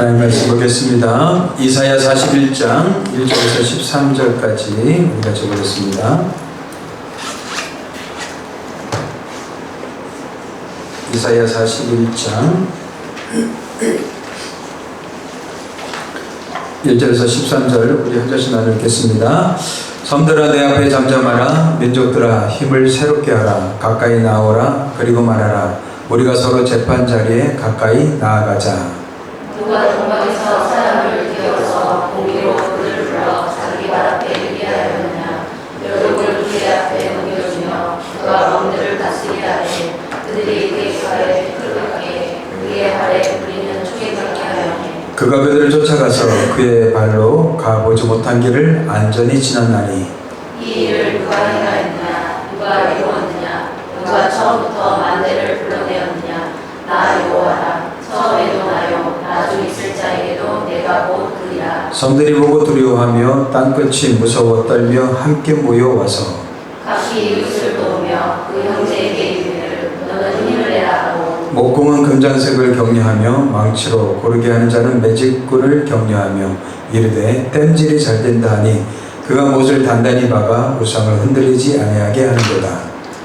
하나님 말씀 보겠습니다. 이사야 41장 1절에서 13절까지 우리가 적어보겠습니다. 이사야 41장 1절에서 13절 우리 한 절씩 나누겠습니다. 섬들아 내 앞에 잠잠하라. 민족들아 힘을 새롭게 하라. 가까이 나오라. 그리고 말하라. 우리가 서로 재판 자리에 가까이 나아가자. 누가 동방에서 사람을 깨워서 공의로 그를 불러 자기 발 앞에 이르게 하였느냐. 멸족을 그의 앞에 넘겨주며 그가 왕들을 다스리게 하되 그들이 그의 발에 끌어가게 그의 발에 불리는 총에 걸게 하였네. 그가 그들을 쫓아가서 그의 발로 가보지 못한 길을 안전히 지났나니 이 일을 누가 행하였느냐. 누가 이루었느냐. 누가 처음부터 만대를 불러내었느냐. 나 여호와라. 처음에도 나요 나중 있을 자에게도 내가 곧 그리라. 섬들이 보고 두려워하며 땅끝이 무서워 떨며 함께 모여와서 각기 이웃을 도우며 그 형제에게 이르기를 너는 힘을 내라 하고 목공은 금장색을 격려하며 망치로 고르게 하는 자는 매직꾼을 격려하며 이르되 땜질이 잘 된다 하니 그가 못을 단단히 박아 우상을 흔들리지 아니하게 하는도다.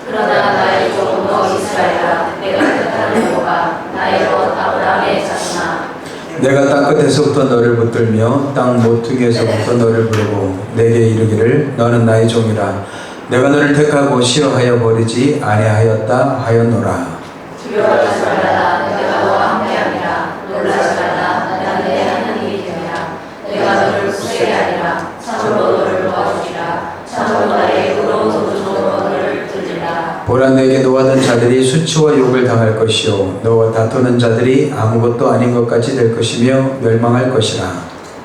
그러나 나의 종 너 이스라엘아 내가 뜻하는 여호와 나의 것 아브라함의 자손아 내가 땅끝에서부터 너를 붙들며 땅 모퉁이에서부터 너를 부르고 내게 이르기를 너는 나의 종이라. 내가 너를 택하고 시어하여 버리지 아니하였다 하였노라. 두려워하지 말라 내가 너와 함께함이라. 놀라지 말라 나는 내 하나님이 되리라. 내가 너를 구세게 하리라. 참으로 너를 도와주리라. 참으로 나의 의로운 손으로 너를 들리라. 보라 내게 노하던 자들이 수치와 욕을 당할 것이요 너와 다투는 자들이 아무것도 아닌 것 같이 될 것이며 멸망할 것이라.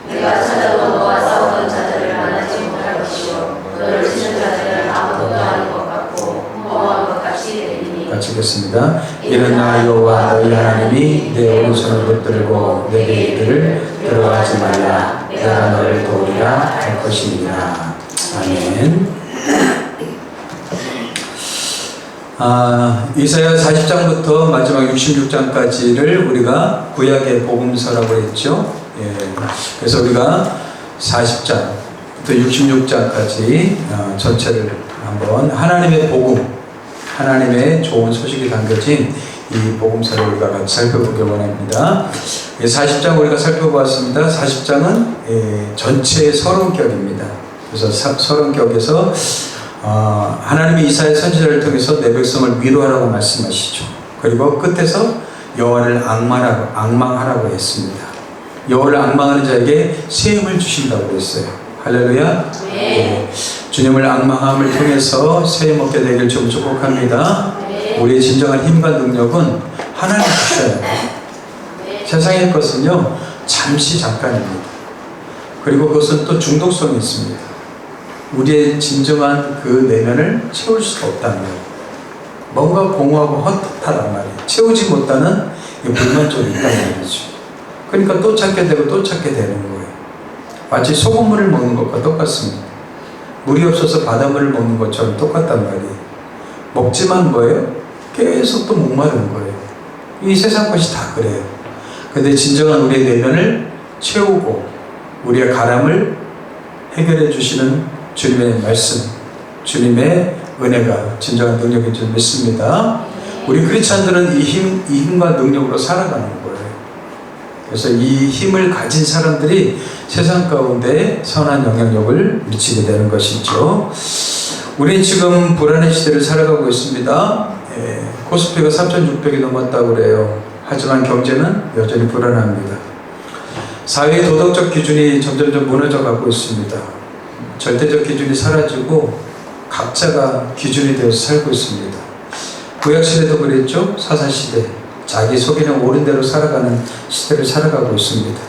내가 찾아도 너와 싸우던 자들을 만나지 못할 것이요 너를 치는 자들은 아무것도 아닌 것 같고 허무한 것 같이 되리니. 같이 읽겠습니다. 이는 나 여호와 너희 하나님이 내 오른손을 붙들고 내게 이르기를 들어가지 말라. 내가 너를 도우리라 할 것이니라. 아멘. 이사야 40장부터 마지막 66장까지를 우리가 구약의 복음서라고 했죠. 예, 그래서 우리가 40장부터 66장까지 전체를 한번 하나님의 복음, 하나님의 좋은 소식이 담겨진 이 복음서를 우리가 같이 살펴보길 원합니다. 40장 우리가 살펴보았습니다. 40장은 전체의 서론격입니다. 그래서 서론격에서 하나님이 이사야 선지자를 통해서 내 백성을 위로하라고 말씀하시죠. 그리고 끝에서 여호와를 앙망하라고 했습니다. 여호와를 앙망하는 자에게 새 힘을 주신다고 했어요. 할렐루야. 네. 주님을 앙망함을 통해서 새 힘 얻게 되길 좀 축복합니다. 네. 우리의 진정한 힘과 능력은 하나님 주셔야 돼요. 네. 세상의 것은요 잠시 잠깐입니다. 그리고 그것은 또 중독성이 있습니다. 우리의 진정한 그 내면을 채울 수가 없다는 거예요. 뭔가 공허하고 헛헛하단 말이에요. 채우지 못하는 불만족이 있다는 말이죠. 그러니까 또 찾게 되고 또 찾게 되는 거예요. 마치 소금물을 먹는 것과 똑같습니다. 물이 없어서 바닷물을 먹는 것처럼 똑같단 말이에요. 먹지만 뭐예요? 계속 또 목마른 거예요. 이 세상 것이 다 그래요. 근데 진정한 우리의 내면을 채우고 우리의 가람을 해결해 주시는 주님의 말씀, 주님의 은혜가 진정한 능력인 줄 믿습니다. 우리 크리스찬들은 이 힘과 능력으로 살아가는 거예요. 그래서 이 힘을 가진 사람들이 세상 가운데 선한 영향력을 미치게 되는 것이죠. 우리는 지금 불안의 시대를 살아가고 있습니다. 코스피가 3,600이 넘었다고 그래요. 하지만 경제는 여전히 불안합니다. 사회의 도덕적 기준이 점점점 무너져 가고 있습니다. 절대적 기준이 사라지고 각자가 기준이 되어서 살고 있습니다. 구약시대도 그랬죠. 사사시대 자기 속에는 옳은 대로 살아가는 시대를 살아가고 있습니다.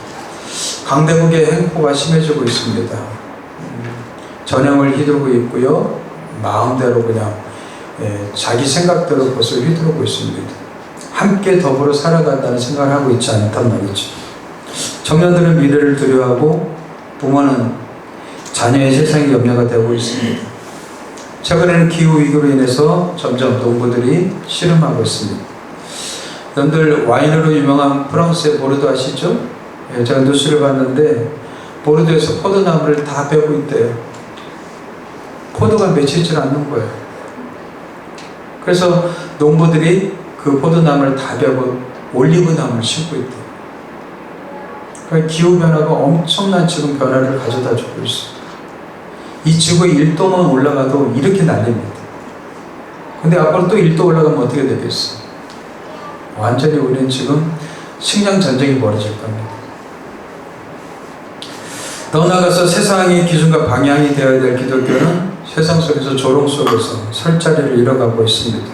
강대국의 횡포가 심해지고 있습니다. 전형을 휘두르고 있고요. 마음대로 그냥 자기 생각대로 그것을 휘두르고 있습니다. 함께 더불어 살아간다는 생각을 하고 있지 않단 말이죠. 청년들은 미래를 두려워하고 부모는 자녀의 세상이 염려가 되고 있습니다. 최근에는 기후위기로 인해서 점점 농부들이 씨름하고 있습니다. 여러분들 와인으로 유명한 프랑스의 보르도 아시죠? 예, 제가 뉴스를 봤는데 보르도에서 포도나무를 다 베고 있대요. 포도가 맺히질 않는 거예요. 그래서 농부들이 그 포도나무를 다 베고 올리브나무를 심고 있대요. 그러니까 기후변화가 엄청난 지금 변화를 가져다 주고 있어요. 이 지구의 1도만 올라가도 이렇게 난립니다. 근데 앞으로 또 1도 올라가면 어떻게 되겠어요? 완전히 우리는 지금 식량 전쟁이 벌어질 겁니다. 더 나아가서 세상의 기준과 방향이 되어야 될 기독교는 세상 속에서 조롱 속에서 설 자리를 잃어가고 있습니다.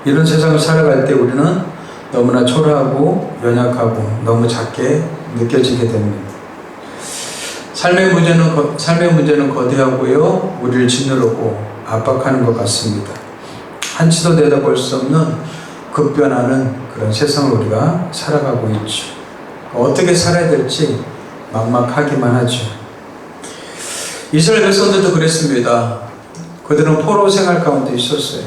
이런 세상을 살아갈 때 우리는 너무나 초라하고 연약하고 너무 작게 느껴지게 됩니다. 삶의 문제는 거대하고요, 우리를 짓누르고 압박하는 것 같습니다. 한치도 내다볼 수 없는 급변하는 그런 세상을 우리가 살아가고 있죠. 어떻게 살아야 될지 막막하기만 하죠. 이스라엘 백성들도 그랬습니다. 그들은 포로 생활 가운데 있었어요.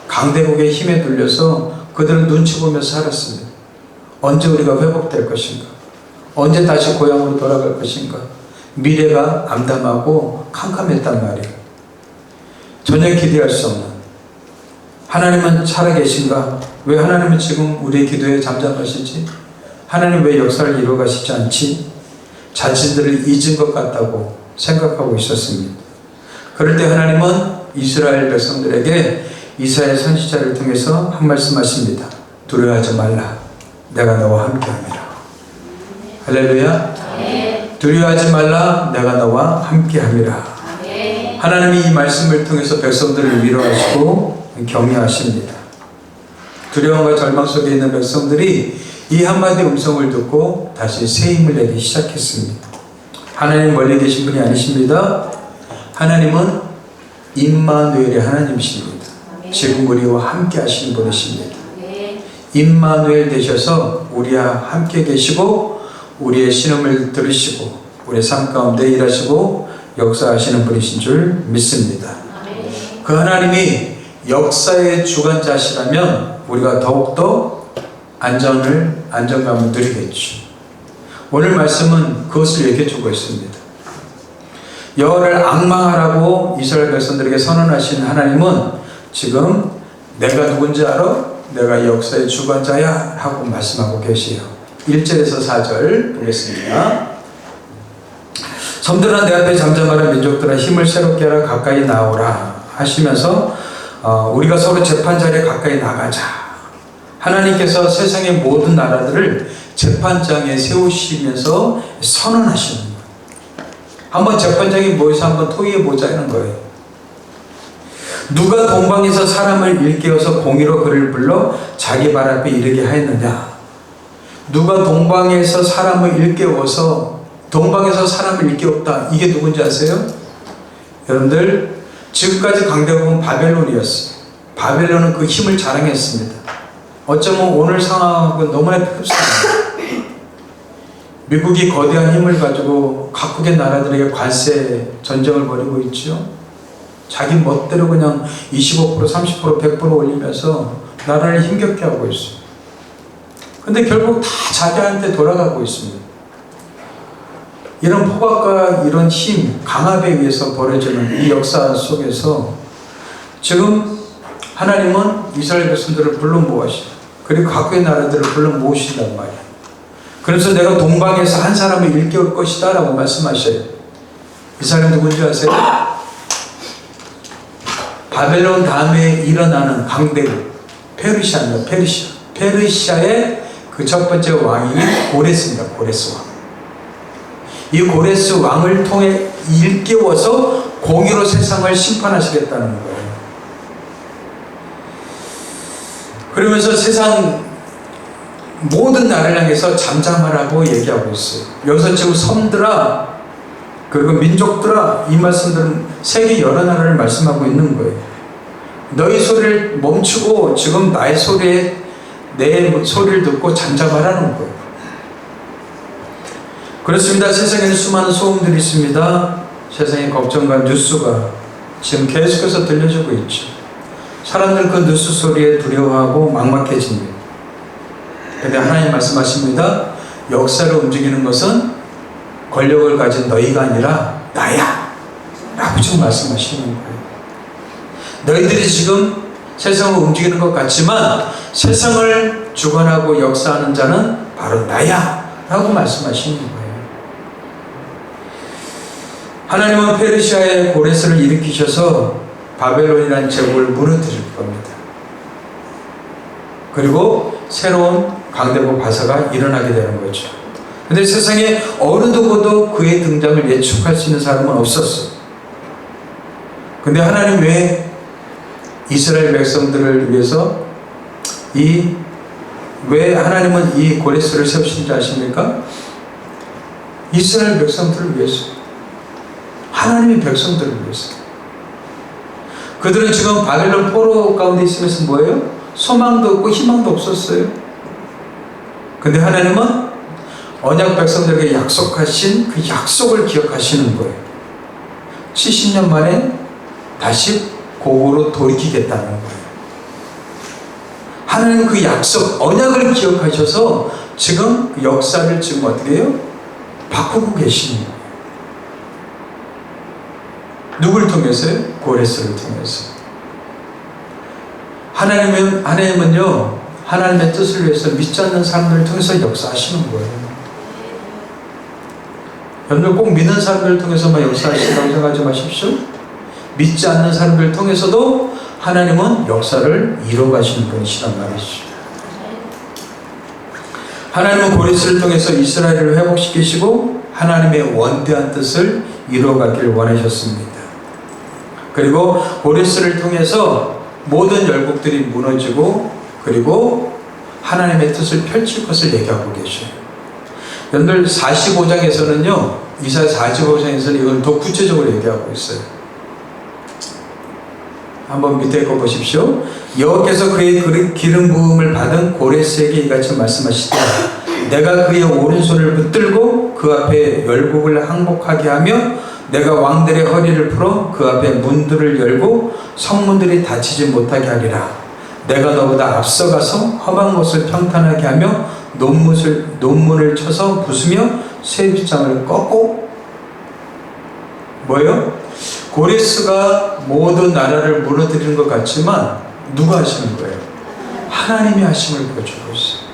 강대국의 힘에 눌려서 그들은 눈치 보면서 살았습니다. 언제 우리가 회복될 것인가? 언제 다시 고향으로 돌아갈 것인가? 미래가 암담하고 캄캄했단 말이에요. 전혀 기대할 수 없는. 하나님은 살아계신가? 왜 하나님은 지금 우리의 기도에 잠잠하시지? 하나님 왜 역사를 이루어가시지 않지? 자신들을 잊은 것 같다고 생각하고 있었습니다. 그럴 때 하나님은 이스라엘 백성들에게 이사야 선지자를 통해서 한 말씀 하십니다. 두려워하지 말라. 내가 너와 함께함이라. 할렐루야. 두려워하지 말라. 내가 너와 함께함이라. 하나님이 이 말씀을 통해서 백성들을 위로하시고 격려하십니다. 두려움과 절망 속에 있는 백성들이 이 한마디 음성을 듣고 다시 새 힘을 내기 시작했습니다. 하나님 멀리 계신 분이 아니십니다. 하나님은 임마누엘의 하나님이십니다. 지금 우리와 함께 하시는 분이십니다. 임마누엘 되셔서 우리와 함께 계시고 우리의 신음을 들으시고 우리의 삶 가운데 일하시고 역사하시는 분이신 줄 믿습니다. 그 하나님이 역사의 주관자시라면 우리가 더욱더 안정감을 누리겠죠. 오늘 말씀은 그것을 얘기해주고 있습니다. 여호와를 앙망하라고 이스라엘 백성들에게 선언하신 하나님은 지금 내가 누군지 알아? 내가 역사의 주관자야 하고 말씀하고 계시요. 1절에서 4절 보겠습니다. 섬들아 내 앞에 잠잠하라. 민족들아 힘을 새롭게 하라. 가까이 나오라 하시면서 우리가 서로 재판 자리에 가까이 나가자. 하나님께서 세상의 모든 나라들을 재판장에 세우시면서 선언하시는 거예요. 한번 재판장에 모여서 한번 토의해보자 하는 거예요. 누가 동방에서 사람을 일깨워서 공의로 그를 불러 자기 발 앞에 이르게 하였느냐? 누가 동방에서 사람을 일깨워서 동방에서 사람을 일깨웠다. 이게 누군지 아세요? 여러분들 지금까지 강대국은 바벨론이었어요. 바벨론은 그 힘을 자랑했습니다. 어쩌면 오늘 상황하고 너무나 흡사합니다. 미국이 거대한 힘을 가지고 각국의 나라들에게 관세 전쟁을 벌이고 있죠. 자기 멋대로 그냥 25%, 30%, 100% 올리면서 나라를 힘겹게 하고 있어요. 근데 결국 다 자기한테 돌아가고 있습니다. 이런 포박과 이런 힘, 강압에 의해서 벌어지는 이 역사 속에서 지금 하나님은 이스라엘 백성들을 불러 모으시고 그리고 각국의 나라들을 불러 모으신단 말이에요. 그래서 내가 동방에서 한 사람을 일깨울 것이다 라고 말씀하셔요. 이 사람 누군지 아세요? 바벨론 다음에 일어나는 강대국 페르시아입니다. 페르시아의 그 첫 번째 왕이 고레스입니다. 고레스 왕. 이 고레스 왕을 통해 일깨워서 공의로 세상을 심판하시겠다는 거예요. 그러면서 세상 모든 나라를 향해서 잠잠하라고 얘기하고 있어요. 여기서 지금 섬들아 그리고 민족들아 이 말씀들은 세계 여러 나라를 말씀하고 있는 거예요. 너희 소리를 멈추고 지금 나의 소리에 내 소리를 듣고 잠잠하라는 거예요. 그렇습니다. 세상에는 수많은 소음들이 있습니다. 세상의 걱정과 뉴스가 지금 계속해서 들려주고 있죠. 사람들은 그 뉴스 소리에 두려워하고 막막해집니다. 그런데 하나님 말씀하십니다. 역사를 움직이는 것은 권력을 가진 너희가 아니라 나야 라고 지금 말씀하시는 거예요. 너희들이 지금 세상을 움직이는 것 같지만 세상을 주관하고 역사하는 자는 바로 나야 라고 말씀하시는 거예요. 하나님은 페르시아의 고레스를 일으키셔서 바벨론이라는 제국을 무너뜨릴 겁니다. 그리고 새로운 강대국 바사가 일어나게 되는 거죠. 근데 세상에 어느 누구도 그의 등장을 예측할 수 있는 사람은 없었어요. 근데 하나님 왜 이스라엘 백성들을 위해서 왜 하나님은 이 고레스를 세우신지 아십니까? 이스라엘 백성들을 위해서. 하나님의 백성들을 위해서. 그들은 지금 바벨론 포로 가운데 있으면서 뭐예요? 소망도 없고 희망도 없었어요. 근데 하나님은 언약 백성들에게 약속하신 그 약속을 기억하시는 거예요. 70년 만에 다시 고국으로 돌이키겠다는 거예요. 하나님은 그 약속, 언약을 기억하셔서 지금 그 역사를 지금 어떻게 해요? 바꾸고 계시는 거예요. 누굴 통해서요? 고레스를 통해서. 하나님은요, 하나님의 뜻을 위해서 믿지 않는 사람들을 통해서 역사하시는 거예요. 여러분 꼭 믿는 사람들을 통해서만 역사하신다고 생각하지 마십시오. 믿지 않는 사람들을 통해서도 하나님은 역사를 이루어가시는 분이시란 말이죠. 하나님은 고레스를 통해서 이스라엘을 회복시키시고 하나님의 원대한 뜻을 이루어가기를 원하셨습니다. 그리고 고레스를 통해서 모든 열국들이 무너지고 그리고 하나님의 뜻을 펼칠 것을 얘기하고 계셔요. 여러분들 45장에서는요, 이사야 45장에서는 이걸 더 구체적으로 얘기하고 있어요. 한번 밑에 거 보십시오. 여호와께서 그의 기름 부음을 받은 고레스에게 이같이 말씀하시되 내가 그의 오른손을 붙들고 그 앞에 열국을 항복하게 하며 내가 왕들의 허리를 풀어 그 앞에 문들을 열고 성문들이 닫히지 못하게 하리라. 내가 너보다 앞서가서 험한 것을 평탄하게 하며 논문을 쳐서 부수며 쇠빗장을 꺾고 뭐예요? 고레스가 모든 나라를 무너뜨리는 것 같지만 누가 하시는 거예요? 하나님이 하심을 보여주고 있어요.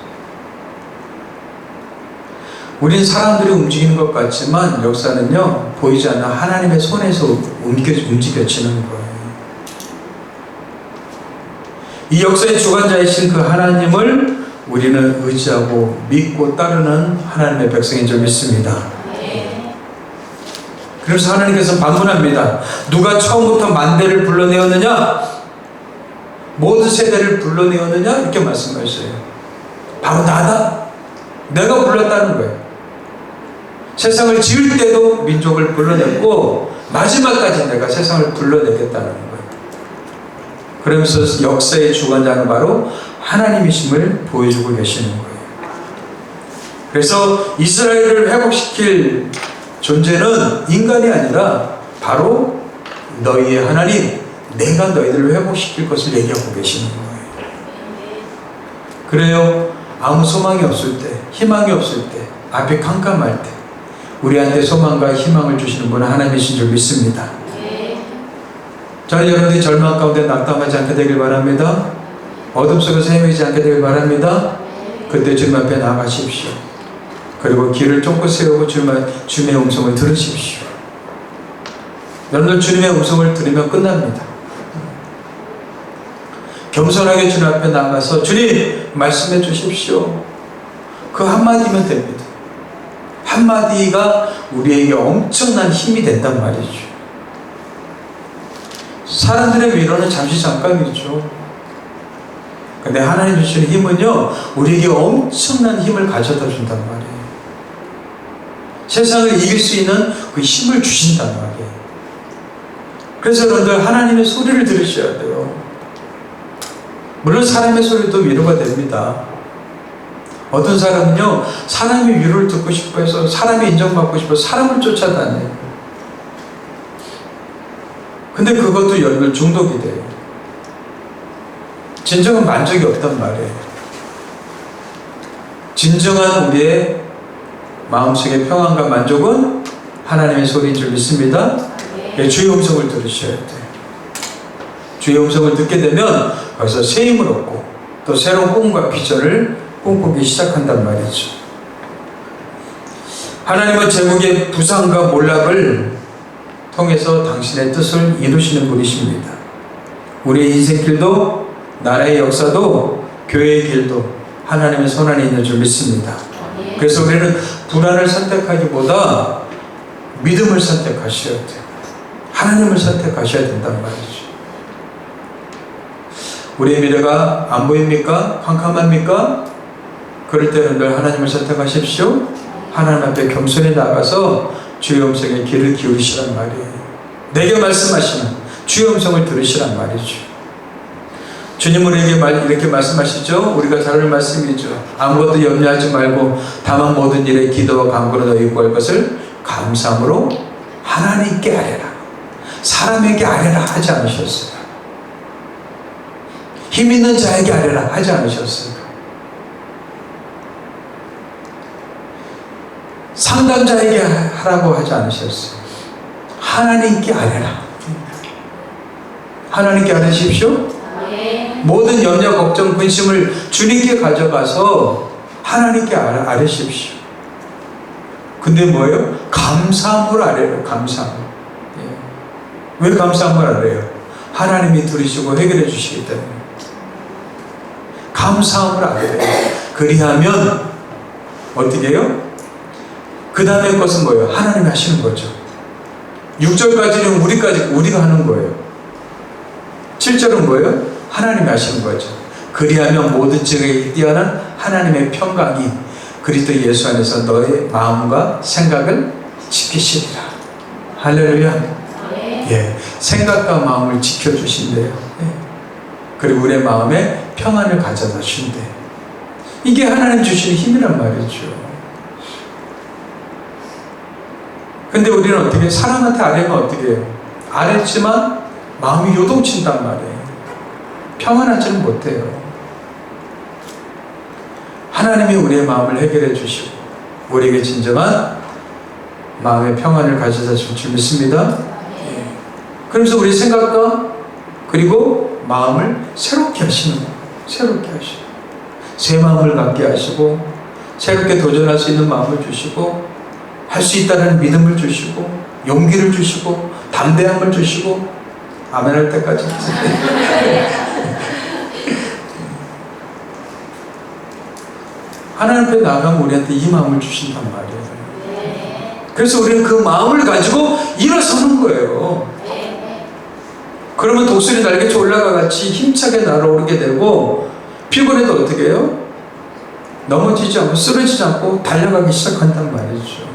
우린 사람들이 움직이는 것 같지만 역사는요, 보이지 않는 하나님의 손에서 움직여지는 거예요. 이 역사의 주관자이신 그 하나님을 우리는 의지하고 믿고 따르는 하나님의 백성인 줄 믿습니다. 그래서 하나님께서 반문합니다. 누가 처음부터 만대를 불러내었느냐? 모든 세대를 불러내었느냐? 이렇게 말씀하셨어요. 바로 나다. 내가 불렀다는 거예요. 세상을 지을 때도 민족을 불러냈고 마지막까지 내가 세상을 불러내겠다는 거예요. 그러면서 역사의 주관자는 바로 하나님이심을 보여주고 계시는 거예요. 그래서 이스라엘을 회복시킬 존재는 인간이 아니라 바로 너희의 하나님, 내가 너희들을 회복시킬 것을 얘기하고 계시는 거예요. 그래요. 아무 소망이 없을 때, 희망이 없을 때, 앞이 캄캄할 때 우리한테 소망과 희망을 주시는 분은 하나님이신 줄 믿습니다. 저는 여러분들이 절망 가운데 낙담하지 않게 되길 바랍니다. 어둠 속에서 헤매지 않게 되길 바랍니다. 그때 주님 앞에 나가십시오. 그리고 길을 쫓고 세우고 주님의 음성을 들으십시오. 여러분들 주님의 음성을 들으면 끝납니다. 겸손하게 주님 앞에 나가서 주님 말씀해 주십시오. 그 한마디면 됩니다. 한마디가 우리에게 엄청난 힘이 된단 말이죠. 사람들의 위로는 잠시 잠깐이죠. 근데 하나님 주시는 힘은요, 우리에게 엄청난 힘을 가져다 준단 말이에요. 세상을 이길 수 있는 그 힘을 주신단 말이에요. 그래서 여러분들 하나님의 소리를 들으셔야 돼요. 물론 사람의 소리도 위로가 됩니다. 어떤 사람은요, 사람의 위로를 듣고 싶어 해서 사람의 인정받고 싶어 사람을 쫓아다녀요. 근데 그것도 여러분 중독이 돼요. 진정한 만족이 없단 말이에요. 진정한 우리의 마음속의 평안과 만족은 하나님의 소리인 줄 믿습니다. 주의 음성을 들으셔야 돼요. 주의 음성을 듣게 되면 거기서 새 힘을 얻고 또 새로운 꿈과 비전을 꿈꾸기 시작한단 말이죠. 하나님은 제국의 부상과 몰락을 통해서 당신의 뜻을 이루시는 분이십니다. 우리의 인생길도 나라의 역사도 교회의 길도 하나님의 손안에 있는 줄 믿습니다. 그래서 우리는 불안을 선택하기보다 믿음을 선택하셔야 돼요. 하나님을 선택하셔야 된단 말이죠. 우리의 미래가 안 보입니까? 캄캄합니까? 그럴 때는 늘 하나님을 선택하십시오. 하나님 앞에 겸손히 나가서 주의 음성에 귀를 기울이시란 말이에요. 내게 말씀하시는 주의 음성을 들으시란 말이죠. 주님 우리에게 이렇게 말씀하시죠. 우리가 잘 아는 말씀이죠. 아무것도 염려하지 말고 다만 모든 일에 기도와 간구로 너희 구할 것을 감사함으로 하나님께 아뢰라. 사람에게 아뢰라 하지 않으셨어요. 힘 있는 자에게 아뢰라 하지 않으셨어요. 상담자에게 하라고 하지 않으셨어요. 하나님께 아뢰라. 하나님께 아뢰십시오. 모든 염려, 걱정, 근심을 주님께 가져가서 하나님께 아뢰십시오. 근데 뭐예요? 감사함으로 아뢰요. 감사함. 왜 감사함을 아뢰요? 하나님이 들으시고 해결해 주시기 때문에 감사함을 아뢰요. 그리하면 어떻게 해요? 그 다음에 것은 뭐예요? 하나님이 하시는 거죠. 6절까지는 우리가 하는 거예요. 7절은 뭐예요? 하나님이 하시는 거죠. 그리하면 모든 지각에 뛰어난 하나님의 평강이 그리스도 예수 안에서 너의 마음과 생각을 지키시리라. 할렐루야. 예, 생각과 마음을 지켜주신대요. 예. 그리고 우리의 마음에 평안을 가져다 주신대. 이게 하나님 주시는 힘이란 말이죠. 근데 우리는 어떻게 사람한테 아뢰면 어떻게 해요? 아뢰지만 마음이 요동친단 말이에요. 평안하지는 못해요. 하나님이 우리의 마음을 해결해 주시고 우리에게 진정한 마음의 평안을 가져다 줄 줄 믿습니다. 예. 그러면서 우리 생각과 그리고 마음을 새롭게 하시는 거예요. 새롭게 하시고 새 마음을 갖게 하시고 새롭게 도전할 수 있는 마음을 주시고 할 수 있다는 믿음을 주시고 용기를 주시고 담대함을 주시고 아멘 할 때까지 하나님 앞에 나가면 우리한테 이 마음을 주신단 말이에요. 그래서 우리는 그 마음을 가지고 일어서는 거예요. 그러면 독수리 날개쳐 올라가 같이 힘차게 날아오르게 되고 피곤해도 어떻게 해요? 넘어지지 않고 쓰러지지 않고 달려가기 시작한단 말이죠.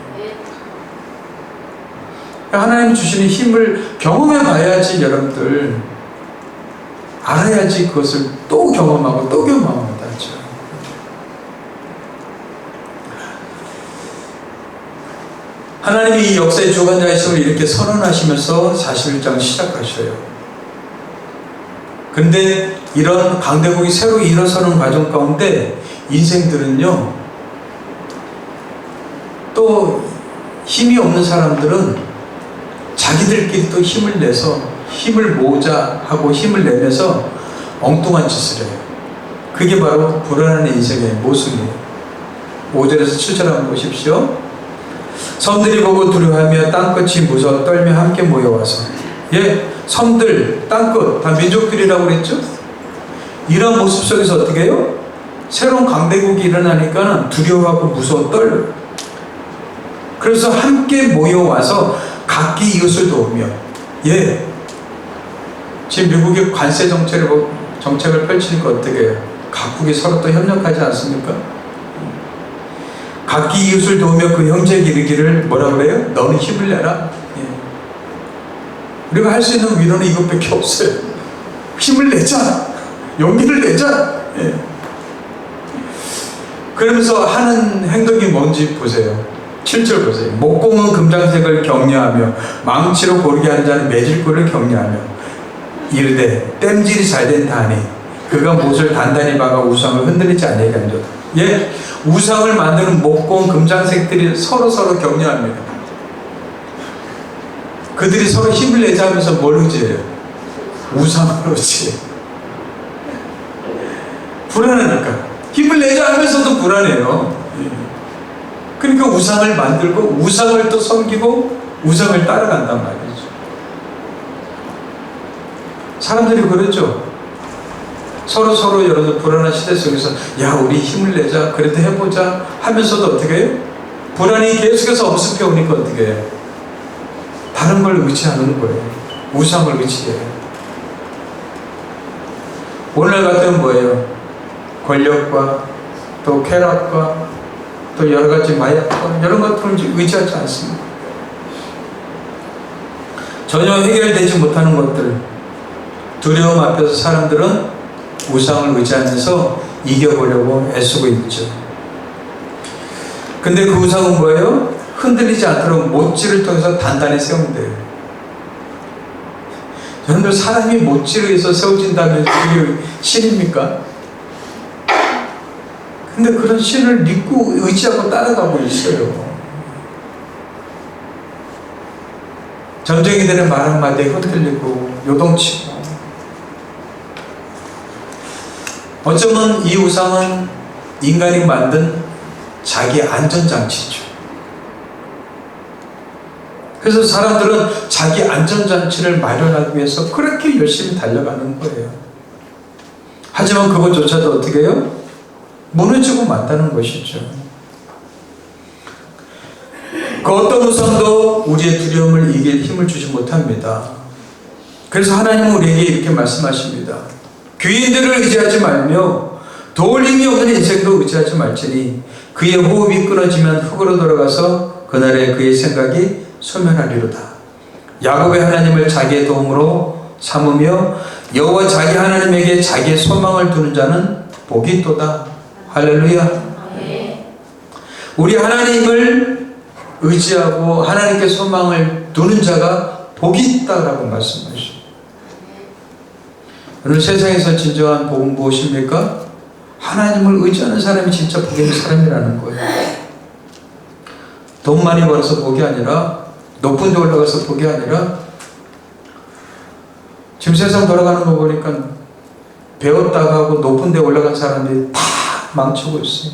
하나님 주시는 힘을 경험해 봐야지 여러분들 알아야지 그것을 또 경험하고 또 경험합니다. 하나님이 이 역사의 주관자이심을 이렇게 선언하시면서 41장 시작하셔요. 근데 이런 강대국이 새로 일어서는 과정 가운데 인생들은요, 또 힘이 없는 사람들은 자기들끼리 또 힘을 내서 힘을 모으자 하고 힘을 내면서 엉뚱한 짓을 해요. 그게 바로 불안한 인생의 모순이에요. 5절에서 7절 한번 보십시오. 섬들이 보고 두려워하며 땅끝이 무서워 떨며 함께 모여와서, 예, 섬들, 땅끝 다 민족들이라고 그랬죠? 이런 모습 속에서 어떻게 해요? 새로운 강대국이 일어나니까 두려워하고 무서워 떨려요. 그래서 함께 모여와서 각기 이웃을 도우며, 예, 지금 미국이 관세 정책을 펼치니까 어떻게 해요? 각국이 서로 또 협력하지 않습니까? 각기 이웃을 도우며 그 형제에게 이르기를 뭐라 그래요? 너는 힘을 내라. 예. 우리가 할 수 있는 위로는 이것밖에 없어요. 힘을 내자. 용기를 내자. 예. 그러면서 하는 행동이 뭔지 보세요. 7절 보세요. 목공은 금장색을 격려하며 망치로 고르게 하는 자는 매질골을 격려하며 이르되 땜질이 잘된 다하니 그가 못을 단단히 박아 우상을 흔들리지 아니하게 한도다. 예, 우상을 만드는 목공 금장색들이 서로 격려합니다. 그들이 서로 힘을 내자 하면서 뭘 의지해요? 우상을 의지해요. 불안하니까. 힘을 내자 하면서도 불안해요. 그러니까 우상을 만들고 우상을 또 섬기고 우상을 따라간단 말이죠. 사람들이 그러죠. 서로 여러분 불안한 시대 속에서 야 우리 힘을 내자 그래도 해보자 하면서도 어떻게 해요? 불안이 계속해서 엄습해 오니까 어떻게 해요? 다른 걸 의지하는 거예요. 우상을 의지해요. 오늘 같은 뭐예요? 권력과 또 쾌락과 또 여러 가지 마약과 이런 것들을 의지하지 않습니다. 전혀 해결되지 못하는 것들, 두려움 앞에서 사람들은 우상을 의지하면서 이겨보려고 애쓰고 있죠. 근데 그 우상은 뭐예요? 흔들리지 않도록 못질을 통해서 단단히 세운대요. 여러분들 사람이 못질에 의해서 세워진다면 그게 신입니까? 근데 그런 신을 믿고 의지하고 따라가고 있어요. 점쟁이들의 말 한마디에 흔들리고 요동치고. 어쩌면 이 우상은 인간이 만든 자기 안전장치죠. 그래서 사람들은 자기 안전장치를 마련하기 위해서 그렇게 열심히 달려가는 거예요. 하지만 그것조차도 어떻게 해요? 무너지고 만다는 것이죠. 그 어떤 우상도 우리의 두려움을 이길 힘을 주지 못합니다. 그래서 하나님은 우리에게 이렇게 말씀하십니다. 귀인들을 의지하지 말며 도울 힘이 없는 인생도 의지하지 말지니 그의 호흡이 끊어지면 흙으로 돌아가서 그날에 그의 생각이 소멸하리로다. 야곱의 하나님을 자기의 도움으로 삼으며 여호와 자기 하나님에게 자기의 소망을 두는 자는 복이 있도다. 할렐루야. 우리 하나님을 의지하고 하나님께 소망을 두는 자가 복이 있다라고 말씀하시죠. 오늘 세상에서 진정한 복은 무엇입니까? 하나님을 의지하는 사람이 진짜 복이 있는 사람이라는 거예요. 돈 많이 벌어서 복이 아니라, 높은 데 올라가서 복이 아니라, 지금 세상 돌아가는 거 보니까 배웠다고 하고 높은 데 올라간 사람들이 다 망치고 있어요.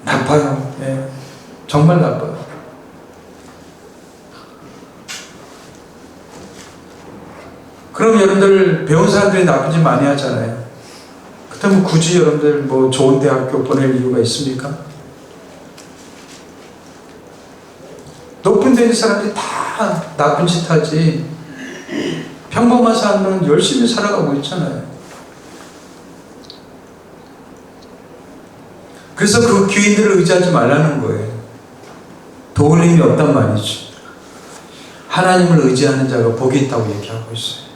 나빠요. 예. 정말 나빠요. 그럼 여러분들 배운 사람들이 나쁘지 많이 하잖아요. 그렇다면 굳이 여러분들 뭐 좋은 대학교 보낼 이유가 있습니까? 높은 데 있는 사람들이 다 나쁜 짓 하지 평범한 사람들은 열심히 살아가고 있잖아요. 그래서 그 귀인들을 의지하지 말라는 거예요. 도울 힘이 없단 말이죠. 하나님을 의지하는 자가 복이 있다고 얘기하고 있어요.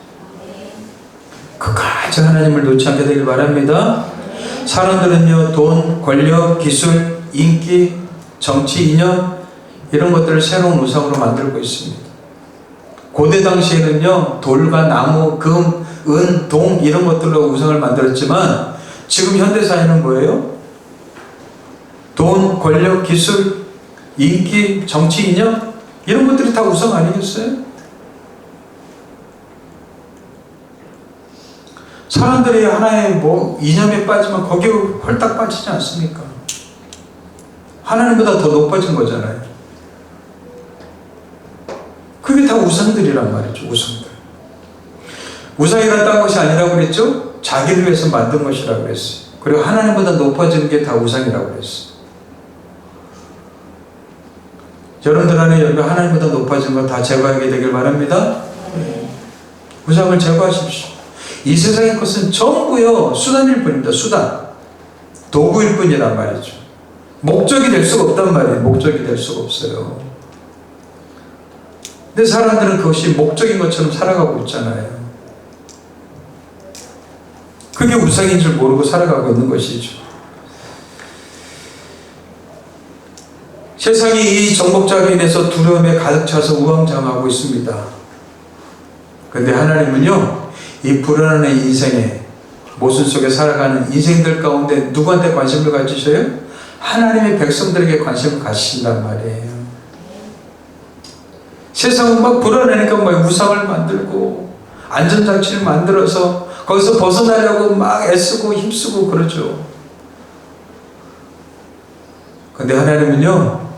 끝까지 하나님을 놓지 않게 되길 바랍니다. 사람들은요, 돈, 권력, 기술, 인기, 정치, 이념 이런 것들을 새로운 우상으로 만들고 있습니다. 고대 당시에는요, 돌과 나무, 금, 은, 동 이런 것들로 우상을 만들었지만 지금 현대사회는 뭐예요? 돈, 권력, 기술, 인기, 정치, 이념 이런 것들이 다 우상 아니겠어요? 사람들이 하나의 뭐 이념에 빠지면 거기에 홀딱 빠지지 않습니까? 하나님보다 더 높아진 거잖아요. 그게 다 우상들이란 말이죠. 우상들. 우상이란 딴 것이 아니라고 그랬죠? 자기를 위해서 만든 것이라고 그랬어요. 그리고 하나님보다 높아지는 게 다 우상이라고 그랬어요. 여러분들 안에 하나님보다 높아진 거 다 제거하게 되길 바랍니다. 우상을 제거하십시오. 이 세상의 것은 전부요 수단일 뿐입니다. 수단, 도구일 뿐이란 말이죠. 목적이 될 수가 없단 말이에요. 목적이 될 수가 없어요. 근데 사람들은 그것이 목적인 것처럼 살아가고 있잖아요. 그게 우상인 줄 모르고 살아가고 있는 것이죠. 세상이 이 정복자로 인해서 두려움에 가득 차서 우왕좌왕하고 있습니다. 그런데 하나님은요, 이 불안한 인생에 모순 속에 살아가는 인생들 가운데 누구한테 관심을 가지셔요? 하나님의 백성들에게 관심을 가지신단 말이에요. 세상은 막 불안하니까 막 우상을 만들고 안전장치를 만들어서 거기서 벗어나려고 막 애쓰고 힘쓰고 그러죠. 근데 하나님은요,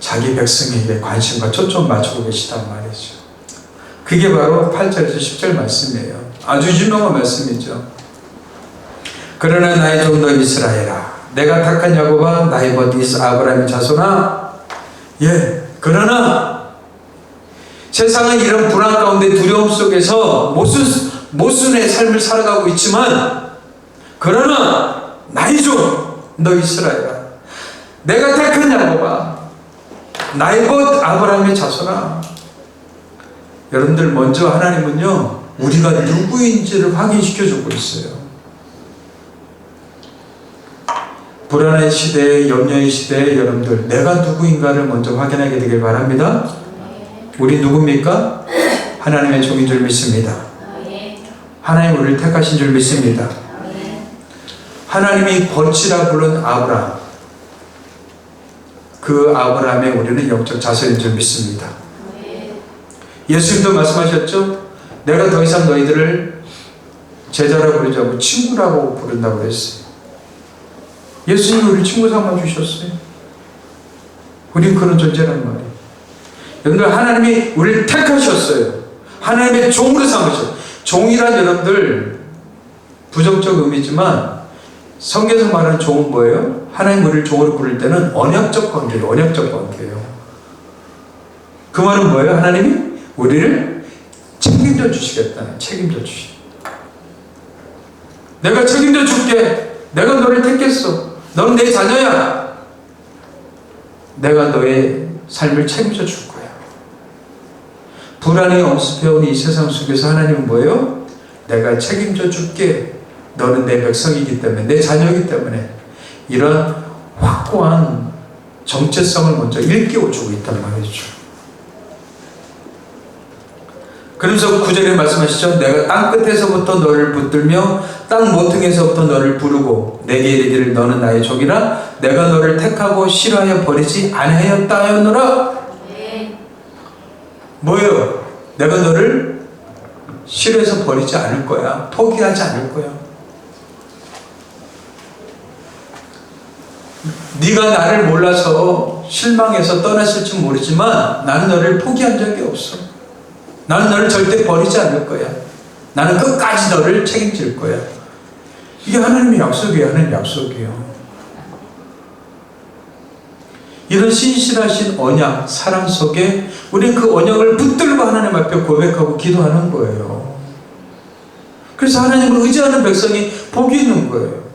자기 백성에게 관심과 초점 맞추고 계시단 말이죠. 그게 바로 8절에서 10절 말씀이에요. 아주 유명한 말씀이죠. 그러나 나의 종 너 이스라엘아, 내가 택한 야곱아, 나의 벗 아브라함의 자손아. 그러나 세상은 이런 불안 가운데 두려움 속에서 모순의 삶을 살아가고 있지만, 그러나 나의 종 너 이스라엘아, 내가 택한 야곱아, 나의 벗 아브라함의 자손아. 여러분들, 먼저 하나님은요, 우리가 누구인지를 확인시켜주고 있어요. 불안의 시대에, 염려의 시대에 여러분들, 내가 누구인가를 먼저 확인하게 되길 바랍니다. 우리 누굽니까? 하나님의 종인 줄 믿습니다. 하나님 우리를 택하신 줄 믿습니다. 하나님이 벗이라 부른 아브라함, 그 아브라함의 우리는 영적 자손인 줄 믿습니다. 예수님도 말씀하셨죠? 내가 더 이상 너희들을 제자라고 부르지 않고 친구라고 부른다고 그랬어요. 예수님이 우리 친구 삼아 주셨어요. 우린 그런 존재란 말이에요. 여러분들, 하나님이 우리를 택하셨어요. 하나님의 종으로 삼으셨어요. 종이란 여러분들 부정적 의미지만 성경에서 말하는 종은 뭐예요? 하나님 우리를 종으로 부를 때는 언약적 관계예요. 언약적 관계예요. 그 말은 뭐예요? 하나님이 우리를 책임져 주시겠다는, 책임져 주시. 내가 책임져 줄게. 내가 너를 택했어. 너는 내 자녀야. 내가 너의 삶을 책임져 줄 거야. 불안이 엄습해온 이 세상 속에서 하나님은 뭐예요? 내가 책임져 줄게. 너는 내 백성이기 때문에, 내 자녀이기 때문에. 이런 확고한 정체성을 먼저 일깨워주고 있단 말이죠. 그러면서 9절에 말씀하시죠. 내가 땅 끝에서부터 너를 붙들며 땅 모퉁이에서부터 너를 부르고 내게 이르기를 너는 나의 종이라. 내가 너를 택하고 싫어하여 버리지 아니하였다 하였노라. 뭐예요? 내가 너를 싫어해서 버리지 않을 거야. 포기하지 않을 거야. 네가 나를 몰라서 실망해서 떠났을지 모르지만 나는 너를 포기한 적이 없어. 나는 너를 절대 버리지 않을 거야. 나는 끝까지 너를 책임질 거야. 이게 하나님의 약속이에요. 하나님의 약속이에요. 이런 신실하신 언약, 사랑 속에 우리는 그 언약을 붙들고 하나님 앞에 고백하고 기도하는 거예요. 그래서 하나님을 의지하는 백성이 복이 있는 거예요.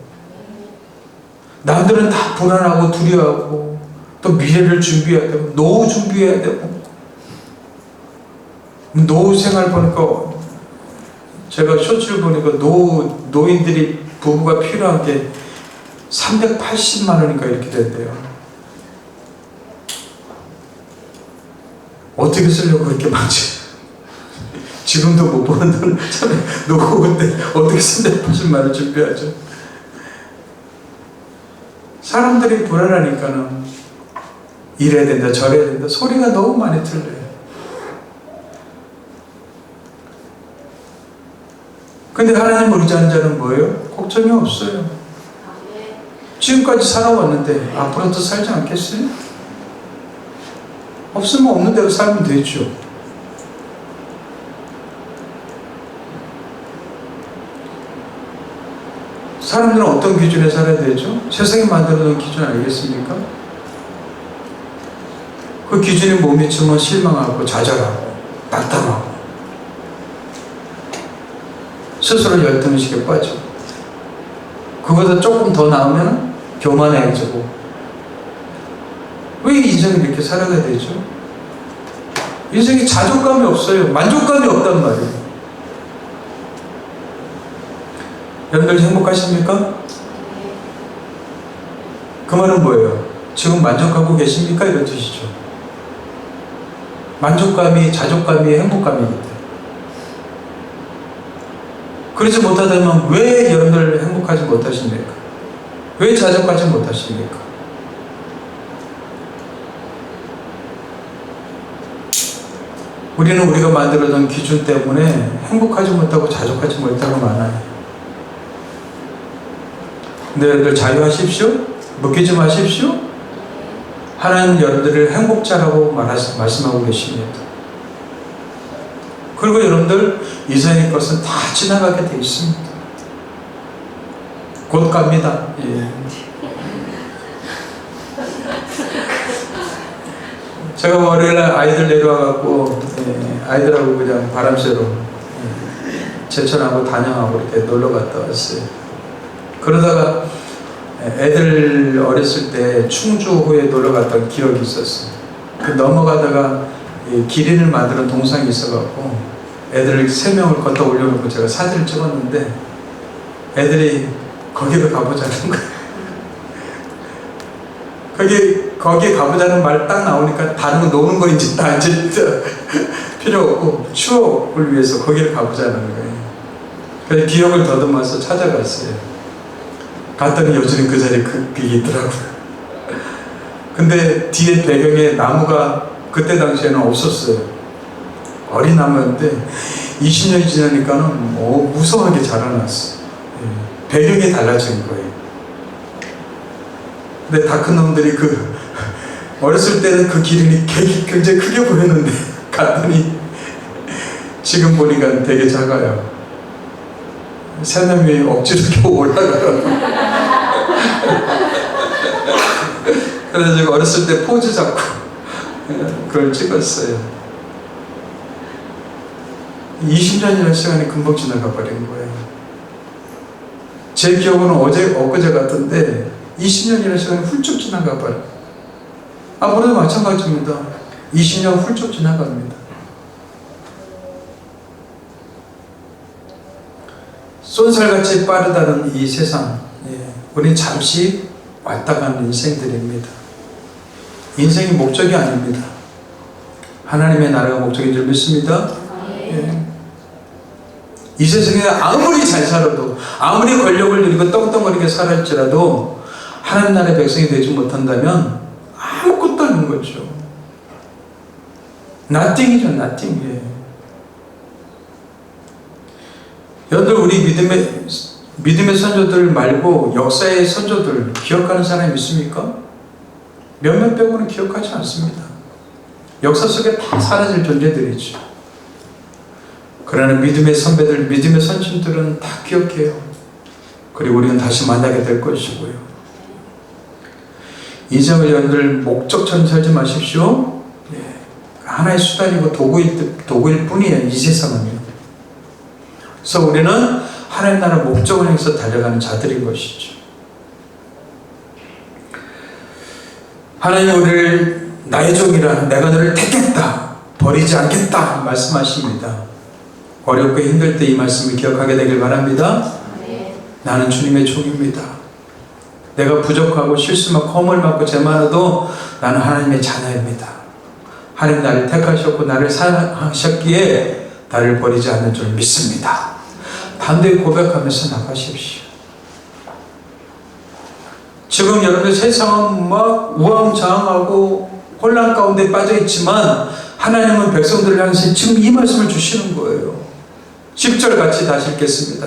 남들은 다 불안하고 두려워하고 또 미래를 준비해야 되고 노후 준비해야 되고, 노후 생활 보니까 제가 쇼츠를 보니까 노인들이 부부가 필요한 게 380만 원인가 이렇게 된대요. 어떻게 쓰려고 그렇게 많지? 지금도 못 버는 돈을 참 노후 때 어떻게 380만 원 준비하죠? 사람들이 불안하니까는 이래야 된다 저래야 된다 소리가 너무 많이 들려요. 근데 하나님을 의지하는 자는 뭐예요? 걱정이 없어요. 지금까지 살아왔는데 앞으로도 살지 않겠어요? 없으면 없는 대로 살면 되죠. 사람들은 어떤 기준에 살아야 되죠? 세상이 만들어놓은 기준 알겠습니까? 그 기준에 못 미치면 실망하고 좌절하고 낙담하고 스스로 열등의식에 빠져. 그거보다 조금 더 나오면 교만해지고. 왜 인생이 이렇게 살아가야 되죠? 인생이 자존감이 없어요. 만족감이 없단 말이에요. 여러분들 행복하십니까? 그 말은 뭐예요? 지금 만족하고 계십니까? 이런 뜻이죠. 만족감이 자존감이 행복감이기 때문에. 그러지 못하다면 왜 여러분들 행복하지 못하십니까? 왜 자족하지 못하십니까? 우리는 우리가 만들어둔 기준 때문에 행복하지 못하고 자족하지 못하고 많아요. 근데 여러분들 자유하십시오. 묶이지 마십시오. 하나님 여러분들을 행복자라고 말씀하고 계십니다. 그리고 여러분들 이 세상의 것은 다 지나가게 돼 있습니다. 곧 갑니다. 예. 제가 월요일날 아이들 내려와갖고 아이들하고 그냥 바람 쐬러 제천하고 단양하고 이렇게 놀러 갔다 왔어요. 그러다가 애들 어렸을 때 충주호에 놀러 갔던 기억이 있었어요. 그 넘어가다가 기린을 만드는 동상이 있어갖고 애들을 3명을 걷다 올려놓고 제가 사진을 찍었는데 애들이 거기로 가보자는 거예요. 거기에 가보자는 말 딱 나오니까 다른 거 노는 거인지 다 이제 필요 없고 추억을 위해서 거기를 가보자는 거예요. 그래서 기억을 더듬어서 찾아갔어요. 갔더니 여전히 그 자리에 그게 있더라고요. 근데 뒤에 배경에 나무가 그때 당시에는 없었어요. 어린 나무였는데 20년이 지나니까는 무성하게 자라났어요. 배경이 달라진 거예요. 근데 다 큰 놈들이 어렸을 때는 그 기린이 굉장히 크게 보였는데 갔더니 지금 보니까 되게 작아요. 3명이 억지로 겨우 올라가요. 그래서 제가 어렸을 때 포즈 잡고 그걸 찍었어요. 20년이라는 시간이 금방 지나가 버린 거예요. 제 기억으로는 엊그제 같은데 20년이라는 시간이 훌쩍 지나가 버려요. 앞으로도 마찬가지입니다. 20년 훌쩍 지나갑니다. 쏜살같이 빠르다는 이 세상, 우리 잠시 왔다 가는 인생들입니다. 인생이 목적이 아닙니다. 하나님의 나라가 목적인 줄 믿습니다. 이 세상에 아무리 잘 살아도, 아무리 권력을 누리고 떵떵거리게 살았지라도 하나님 나라의 백성이 되지 못한다면 아무것도 아닌 거죠. nothing이죠, nothing. 여러분들 우리 믿음의 선조들 말고 역사의 선조들 기억하는 사람이 있습니까? 몇몇 빼고는 기억하지 않습니다. 역사 속에 다 사라질 존재들이죠. 그러나 믿음의 선배들, 믿음의 선진들은 다 기억해요. 그리고 우리는 다시 만나게 될 것이고요. 인생을 여러분들 목적처럼 살지 마십시오. 하나의 수단이고 도구일 뿐이에요. 이 세상은요. 그래서 우리는 하나님 나라 목적을 향해서 달려가는 자들인 것이죠. 하나님 우리를 나의 종이라 내가 너를 택했다, 버리지 않겠다 말씀하십니다. 어렵고 힘들 때 이 말씀을 기억하게 되길 바랍니다. 나는 주님의 종입니다. 내가 부족하고 실수하고 허물 맞고 죄 많아도 나는 하나님의 자녀입니다. 하나님 나를 택하셨고 나를 사랑하셨기에 나를 버리지 않는 줄 믿습니다. 담대히 고백하면서 나가십시오. 지금 여러분의 세상은 막 우왕좌왕하고 혼란 가운데 빠져 있지만 하나님은 백성들을 향해서 지금 이 말씀을 주시는 거예요. 10절 같이 다시 읽겠습니다.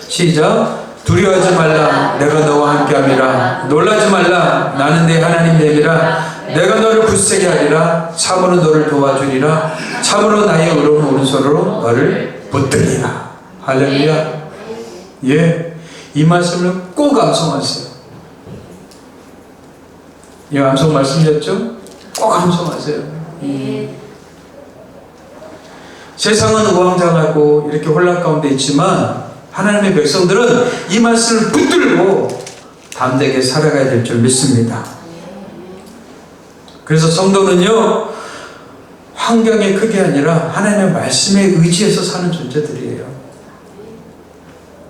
시작. 두려워하지 말라, 내가 너와 함께함이라. 놀라지 말라, 나는 내 하나님 됨이라. 내가 너를 굳세게 하리라. 참으로 너를 도와주리라. 참으로 나의 의로운 오른손으로 너를 붙들리라. 할렐루야. 이 말씀을 꼭 암송하세요. 이 암송 말씀이었죠? 꼭 암송하세요. 세상은 우왕좌왕하고 이렇게 혼란 가운데 있지만 하나님의 백성들은 이 말씀을 붙들고 담대하게 살아가야 될 줄 믿습니다. 그래서 성도는요, 환경의 크게 아니라 하나님의 말씀에 의지해서 사는 존재들이에요.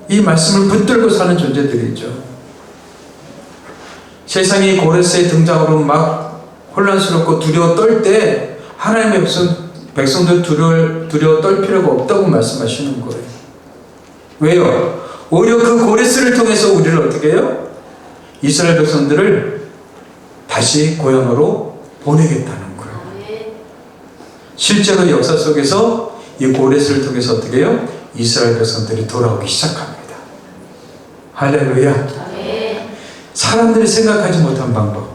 이 말씀을 붙들고 사는 존재들이죠. 세상이 고레스의 등장으로 막 혼란스럽고 두려워 떨 때 하나님의 백성들 두려워 떨 필요가 없다고 말씀하시는 거예요. 왜요? 오히려 그 고레스를 통해서 우리를 어떻게 해요? 이스라엘 백성들을 다시 고향으로 보내겠다는 거예요. 실제로 역사 속에서 이 고레스를 통해서 어떻게 해요? 이스라엘 백성들이 돌아오기 시작합니다. 할렐루야. 사람들이 생각하지 못한 방법,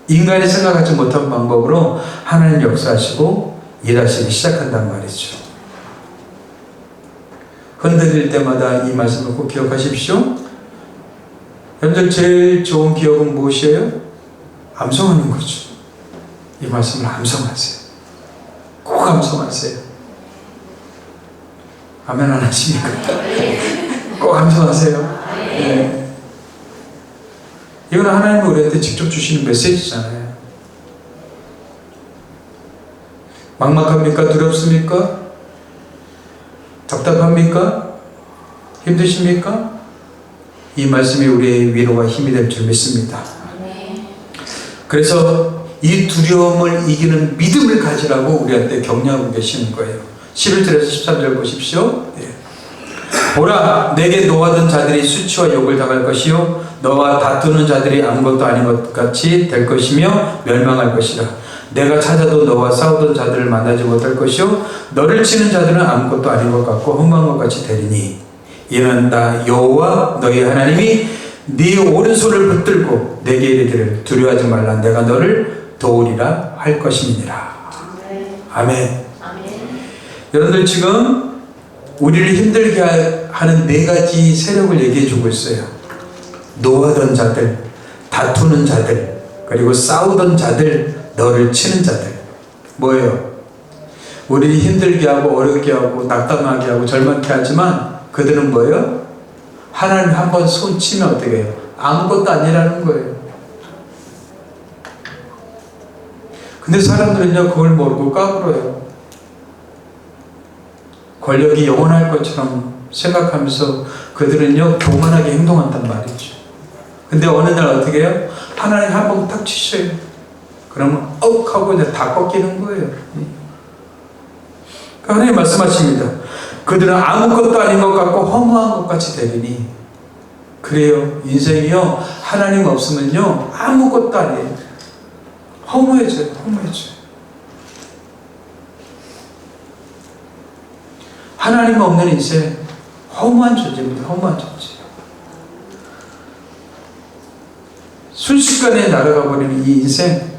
인간이 생각하지 못한 방법으로 하나님 역사하시고 일하시기 시작한단 말이죠. 흔들릴 때마다 이 말씀을 꼭 기억하십시오. 여러분들 제일 좋은 기억은 무엇이에요? 암송하는 거죠. 이 말씀을 암송하세요. 꼭 암송하세요. 아멘 안 하십니까? 꼭 암송하세요. 네. 이건 하나님이 우리한테 직접 주시는 메시지잖아요. 막막합니까? 두렵습니까? 답답합니까? 힘드십니까? 이 말씀이 우리의 위로와 힘이 될 줄 믿습니다. 그래서 이 두려움을 이기는 믿음을 가지라고 우리한테 격려하고 계시는 거예요. 11절에서 13절 보십시오. 네. 보라, 내게 노하던 자들이 수치와 욕을 당할 것이요 너와 다투는 자들이 아무것도 아닌 것 같이 될 것이며 멸망할 것이라. 내가 찾아도 너와 싸우던 자들을 만나지 못할 것이요 너를 치는 자들은 아무것도 아닌 것 같고 험한 것 같이 되리니 이는 나 여호와 너희 하나님이 네 오른손을 붙들고 내게 이르기를 두려워하지 말라. 내가 너를 도우리라 할 것임이니라. 아멘. 여러분들 지금 우리를 힘들게 하는 네 가지 세력을 얘기해 주고 있어요. 노하던 자들, 다투는 자들, 그리고 싸우던 자들, 너를 치는 자들. 뭐예요? 우리를 힘들게 하고 어렵게 하고 낙담하게 하고 절망케 하지만 그들은 뭐예요? 하나님 한번 손 치면 어떻게 해요? 아무것도 아니라는 거예요. 근데 사람들은요 그걸 모르고 까불어요. 권력이 영원할 것처럼 생각하면서 그들은요 교만하게 행동한단 말이죠. 근데 어느 날 어떻게 해요? 하나님 한번 탁 치셔요. 그러면 억 하고 이제 다 꺾이는 거예요. 하나님 말씀하십니다. 그들은 아무것도 아닌 것 같고 허무한 것 같이 되리니. 그래요. 인생이요 하나님 없으면요 아무것도 아니에요. 허무해져요. 하나님 없는 인생 허무한 존재입니다. 허무한 존재. 순식간에 날아가 버리는 이 인생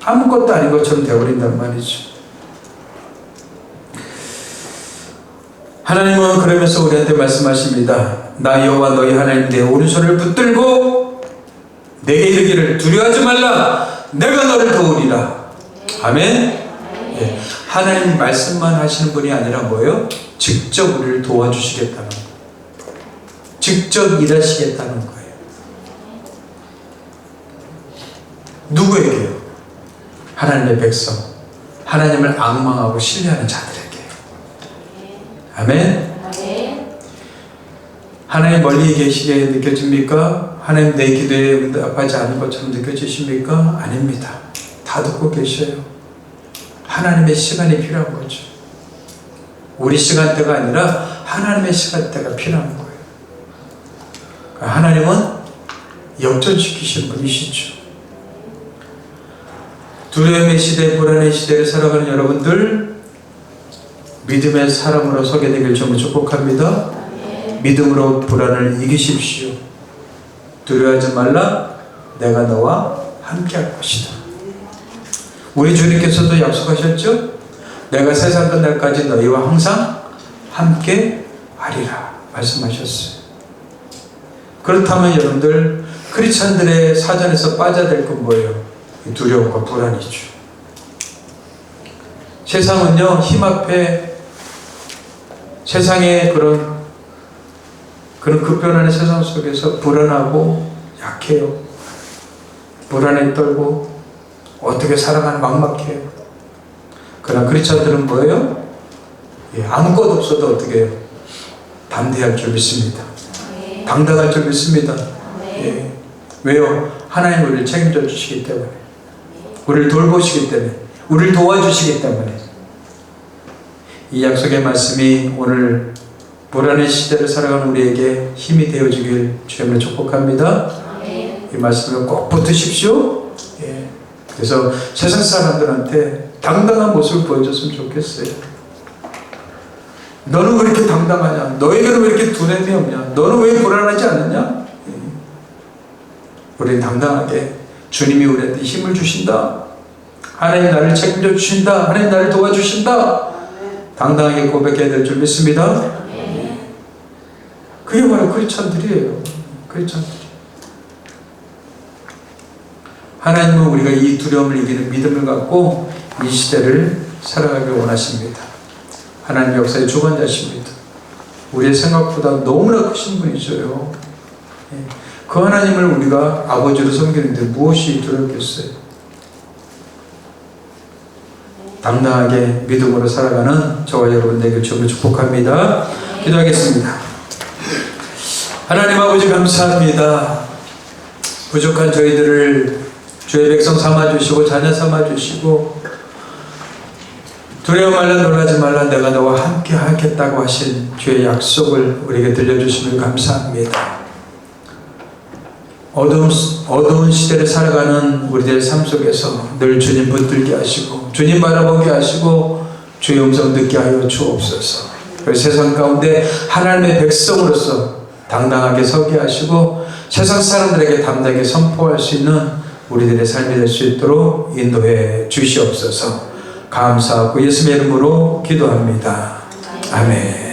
아무것도 아닌 것처럼 되어버린단 말이죠. 하나님은 그러면서 우리한테 말씀하십니다. 나 여호와 너희 하나님 내 오른손을 붙들고 내게 이르기를 두려워하지 말라. 내가 너를 도우리라. 아멘. 네. 하나님 말씀만 하시는 분이 아니라 뭐예요? 직접 우리를 도와주시겠다는 거예요. 직접 일하시겠다는 거예요. 누구에게요? 하나님의 백성, 하나님을 앙망하고 신뢰하는 자들에게. 아멘. 하나님 멀리 계시게 느껴집니까? 하나님 내 기도에 응답하지 않은 것처럼 느껴지십니까? 아닙니다. 다 듣고 계셔요. 하나님의 시간이 필요한 거죠. 우리 시간대가 아니라 하나님의 시간대가 필요한 거예요. 하나님은 역전시키시는 분이시죠. 두려움의 시대, 불안의 시대를 살아가는 여러분들 믿음의 사람으로 서게 되길 정말 축복합니다. 믿음으로 불안을 이기십시오. 두려워하지 말라. 내가 너와 함께 할 것이다. 우리 주님께서도 약속하셨죠? 내가 세상 끝날까지 너희와 항상 함께 하리라 말씀하셨어요. 그렇다면 여러분들 크리스찬들의 사전에서 빠져야 될 건 뭐예요? 두려움과 불안이죠. 세상은요 힘 앞에 세상의 그런 급변하는 세상 속에서 불안하고 약해요. 불안에 떨고 어떻게 살아가는 막막해요. 그러나 크리스찬들은 뭐예요? 아무것도 없어도 어떻게 해요? 담대할 줄 믿습니다. 당당할 줄 믿습니다. 왜요? 하나님 우리를 책임져 주시기 때문에, 우리를 돌보시기 때문에, 우리를 도와주시기 때문에. 이 약속의 말씀이 오늘 불안의 시대를 살아가는 우리에게 힘이 되어주길 주님을 축복합니다. 이 말씀을 꼭 붙으십시오. 예. 그래서 세상 사람들한테 당당한 모습을 보여줬으면 좋겠어요. 너는 왜 이렇게 당당하냐? 너에게는 왜 이렇게 두려움이 없냐? 너는 왜 불안하지 않느냐? 예. 우리는 당당하게 주님이 우리한테 힘을 주신다. 하나님 나를 책임져 주신다. 하나님 나를 도와주신다. 당당하게 고백해야 될 줄 믿습니다. 그게 바로 크리스찬들이에요. 크리스찬들. 하나님은 우리가 이 두려움을 이기는 믿음을 갖고 이 시대를 살아가길 원하십니다. 하나님 역사의 주관자십니다. 우리의 생각보다 너무나 크신 분이셔요. 그 하나님을 우리가 아버지로 섬기는데 무엇이 두렵겠어요? 당당하게 믿음으로 살아가는 저와 여러분 되길 주님을 축복합니다. 기도하겠습니다. 하나님 아버지 감사합니다. 부족한 저희들을 주의 백성 삼아주시고 자녀 삼아주시고 두려워 말라 놀라지 말라 내가 너와 함께 하겠다고 하신 주의 약속을 우리에게 들려주심을 감사합니다. 어두운 시대를 살아가는 우리들의 삶 속에서 늘 주님 붙들게 하시고 주님 바라보게 하시고 주의 음성 듣게 하여 주옵소서. 세상 가운데 하나님의 백성으로서 당당하게 서게 하시고 세상 사람들에게 담대하게 선포할 수 있는 우리들의 삶이 될 수 있도록 인도해 주시옵소서. 감사하고 예수님의 이름으로 기도합니다. 아멘.